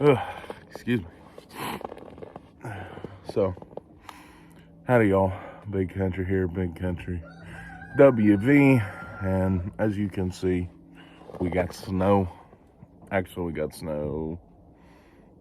Ugh, excuse me. So, howdy y'all. Big country here, big country. WV, and as you can see, we got snow. Actually, we got snow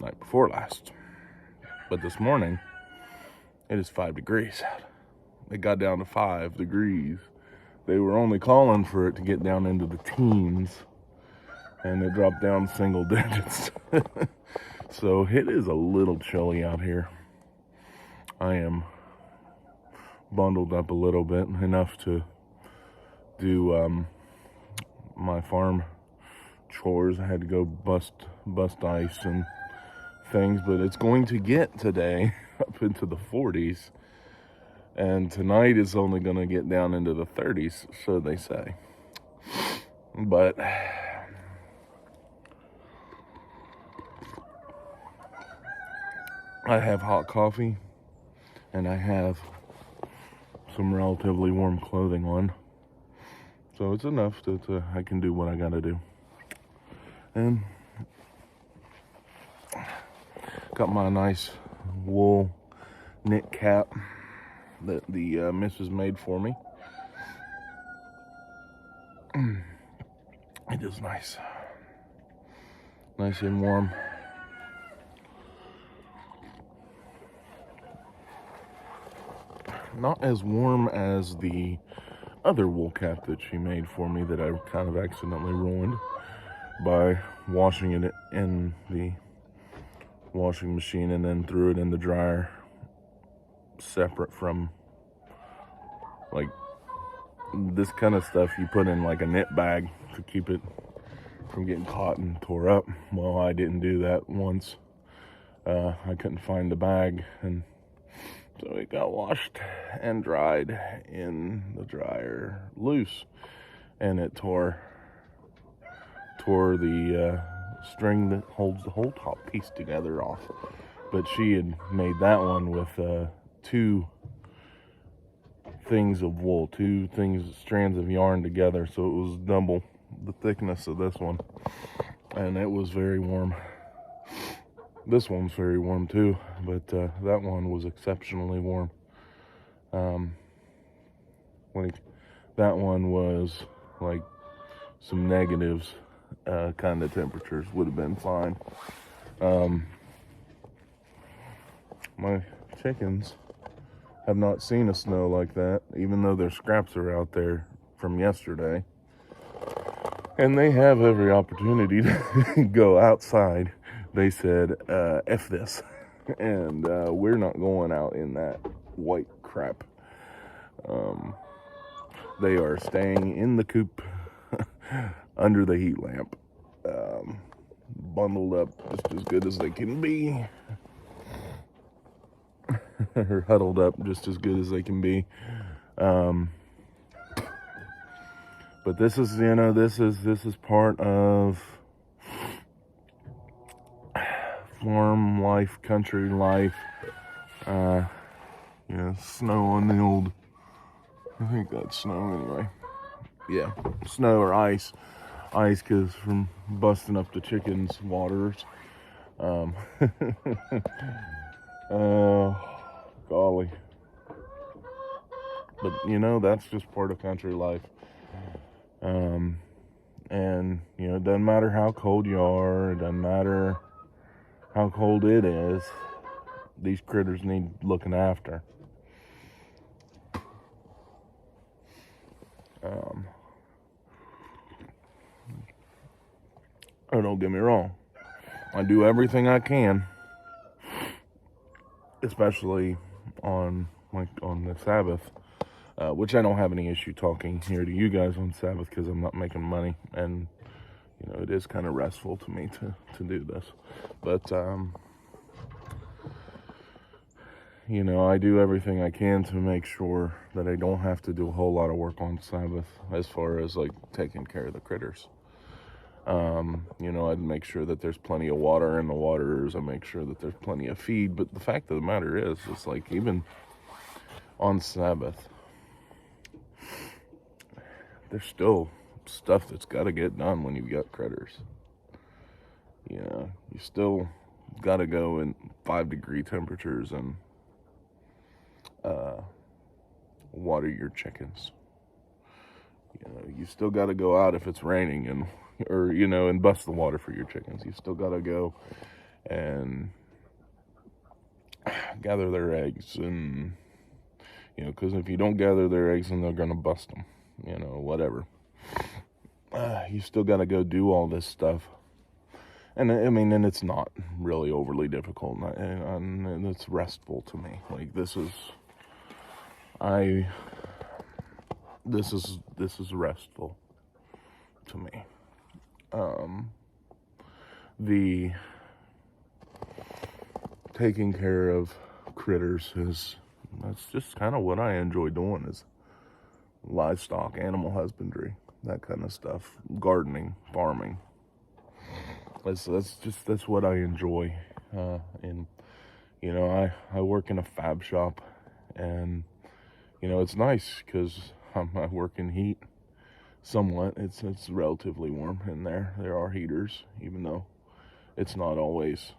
night before last. But this morning, it is 5 degrees out. It got down to 5 degrees. They were only calling for it to get down into the teens, and it dropped down single digits. So it is a little chilly out here. I am bundled up a little bit, enough to do my farm chores. I had to go bust ice and things, but it's going to get today up into the 40s, and tonight is only going to get down into the 30s, so they say. But I have hot coffee, and I have some relatively warm clothing on, so it's enough that I can do what I gotta do. And got my nice wool knit cap that the missus made for me. It is nice and warm. Not as warm as the other wool cap that she made for me that I kind of accidentally ruined by washing it in the washing machine and then threw it in the dryer separate from, like, this kind of stuff you put in like a knit bag to keep it from getting caught and tore up. Well, I didn't do that once. I couldn't find the bag, and so it got washed and dried in the dryer loose, and it tore the string that holds the whole top piece together off. But she had made that one with 2 things of wool, strands of yarn together, so it was double the thickness of this one, and it was very warm. This one's very warm too, but that one was exceptionally warm. That one was like some negatives kind of temperatures would have been fine. My chickens have not seen a snow like that, even though their scraps are out there from yesterday. And they have every opportunity to go outside. They said, F this. And we're not going out in that white crap. They are staying in the coop under the heat lamp, bundled up just as good as they can be. Or huddled up just as good as they can be. But this is, this is part of farm life, country life. Snow on the old, I think that's snow anyway. Yeah, snow or ice. Ice, because from busting up the chickens' waters. Golly. But, that's just part of country life. And, it doesn't matter how cold you are, it doesn't matter how cold it is, these critters need looking after. Oh, don't get me wrong. I do everything I can, especially on the Sabbath, which I don't have any issue talking here to you guys on Sabbath because I'm not making money, and it is kind of restful to me to do this. But I do everything I can to make sure that I don't have to do a whole lot of work on Sabbath as far as like taking care of the critters. I'd make sure that there's plenty of water in the waters. I make sure that there's plenty of feed. But the fact of the matter is, it's like even on Sabbath, there's still stuff that's got to get done when you've got critters. You still got to go in 5-degree temperatures and water your chickens. You still got to go out if it's raining and bust the water for your chickens. You still got to go and gather their eggs, and because if you don't gather their eggs, then they're gonna bust them. Whatever. You still got to go do all this stuff, and and it's not really overly difficult, and it's restful to me. Like this is restful to me. The taking care of critters that's just kind of what I enjoy doing, is livestock, animal husbandry, that kind of stuff, gardening, farming. That's what I enjoy. And I work in a fab shop, and it's nice because I work in heat. Somewhat, it's relatively warm in there. There are heaters, even though it's not always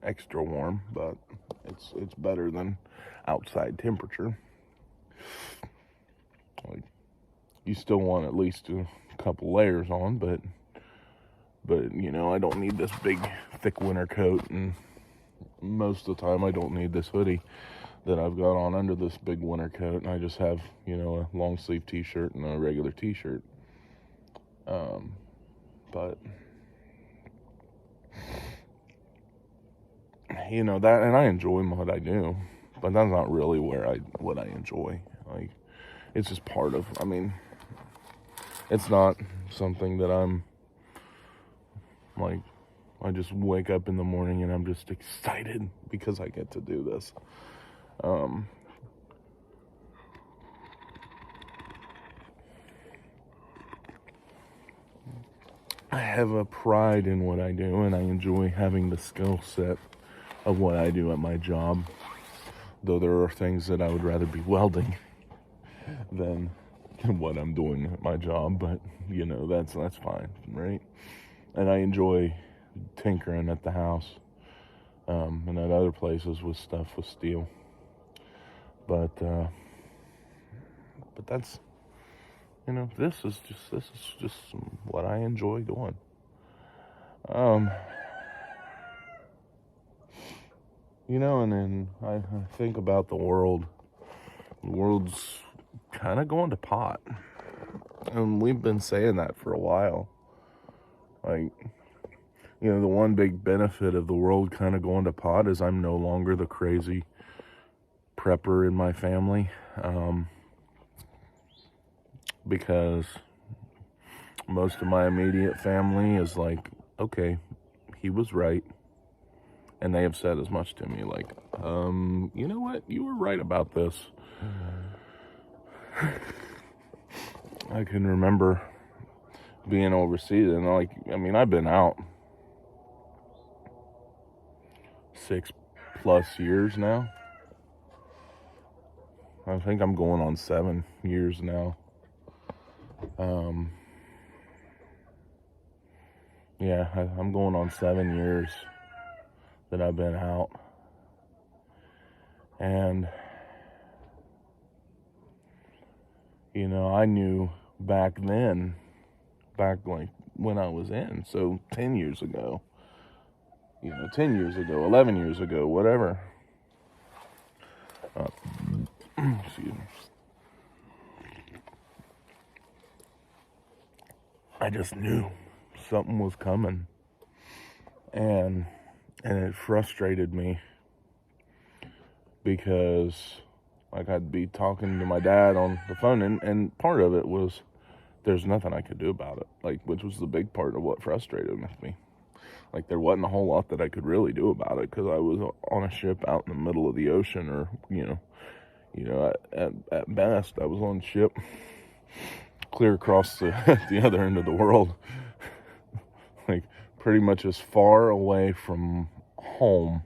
extra warm, but it's better than outside temperature. Like, you still want at least a couple layers on, but I don't need this big thick winter coat, and most of the time I don't need this hoodie that I've got on under this big winter coat, and I just have a long sleeve t-shirt and a regular t-shirt. But that, and I enjoy what I do, but that's not really what I enjoy. Like, it's just part of, it's not something that I'm like, I just wake up in the morning and I'm just excited because I get to do this. I have a pride in what I do, and I enjoy having the skill set of what I do at my job, though there are things that I would rather be welding than what I'm doing at my job, but that's fine, right? And I enjoy tinkering at the house, and at other places with stuff with steel, but that's this is just what I enjoy doing. And then I think about the world. The world's kind of going to pot. And we've been saying that for a while. Like, the one big benefit of the world kind of going to pot is I'm no longer the crazy prepper in my family. Because most of my immediate family is like, okay, he was right. And they have said as much to me, like, you know what? You were right about this. I can remember being overseas, and I've been out 6+ years now. I think I'm going on 7 years now. I'm going on 7 years that I've been out. And, I knew back then, like when I was in, so 10 years ago, 10 years ago, 11 years ago, whatever. Excuse me. I just knew something was coming, and it frustrated me because I'd be talking to my dad on the phone, and part of it was there's nothing I could do about it, which was the big part of what frustrated me. There wasn't a whole lot that I could really do about it because I was on a ship out in the middle of the ocean, or at best I was on a ship clear across the other end of the world, pretty much as far away from home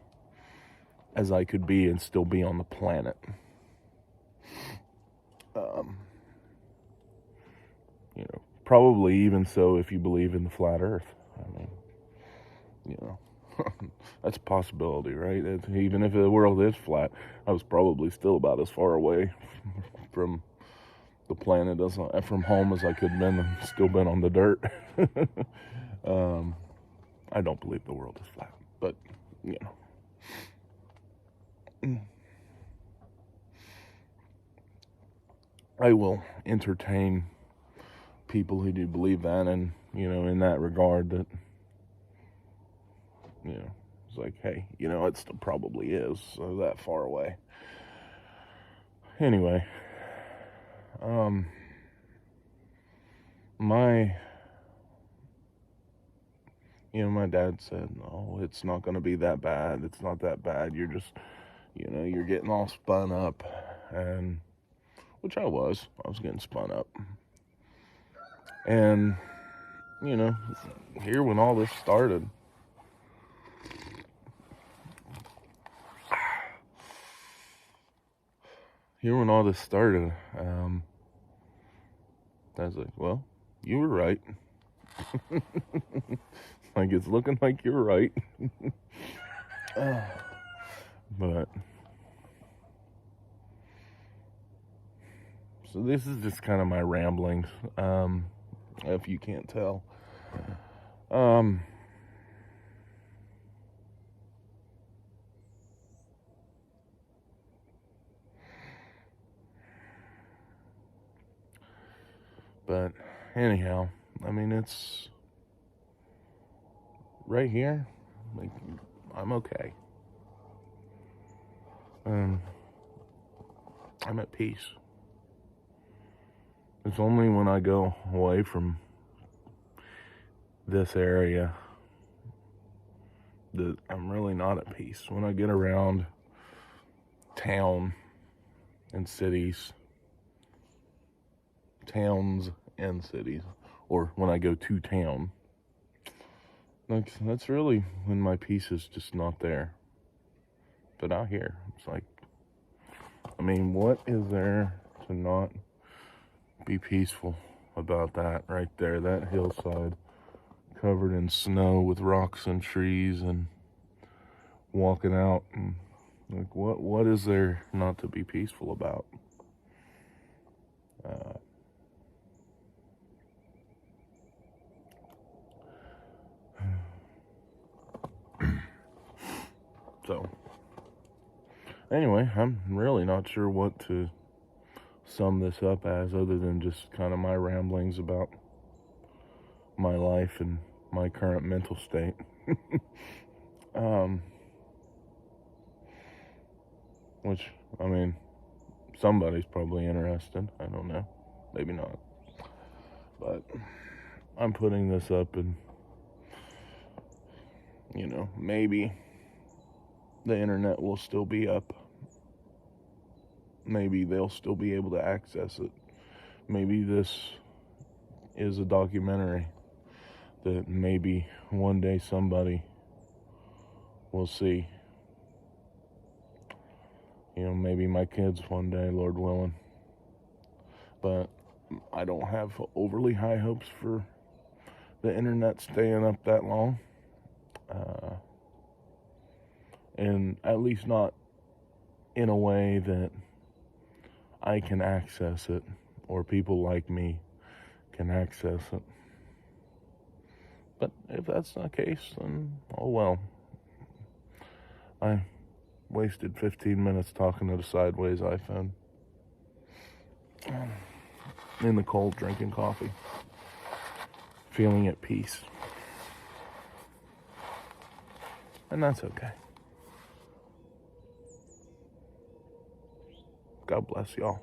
as I could be and still be on the planet. Probably even so if you believe in the flat earth. That's a possibility, right? Even if the world is flat, I was probably still about as far away from the planet from home as I could have been, and still been on the dirt. I don't believe the world is flat, but you know, I will entertain people who do believe that, and in that regard, that it's like, hey, it still probably is that far away. Anyway, my dad said, no, it's not going to be that bad. It's not that bad. You're just, you're getting all spun up. And, which I was getting spun up. And, here when all this started, I was like, well, you were right. Like, it's looking like you're right. But, so this is just kind of my ramblings, if you can't tell. But anyhow, I mean, it's right here. Like, I'm okay. I'm at peace. It's only when I go away from this area that I'm really not at peace. When I get around town and cities, towns and cities, or when I go to town, like, that's really when my peace is just not there. But out here, it's like, I mean, what is there to not be peaceful about that right there? That hillside covered in snow with rocks and trees, and walking out, and like, what is there not to be peaceful about? So anyway, I'm really not sure what to sum this up as, other than just kind of my ramblings about my life and my current mental state. Which, I mean, somebody's probably interested. I don't know. Maybe not. But I'm putting this up, and maybe the internet will still be up. Maybe they'll still be able to access it. Maybe this is a documentary that maybe one day somebody will see. Maybe my kids one day, Lord willing. But I don't have overly high hopes for the internet staying up that long. And at least not in a way that I can access it, or people like me can access it. But if that's not the case, then oh well. I wasted 15 minutes talking to the sideways iPhone in the cold, drinking coffee, feeling at peace. And that's okay. God bless y'all.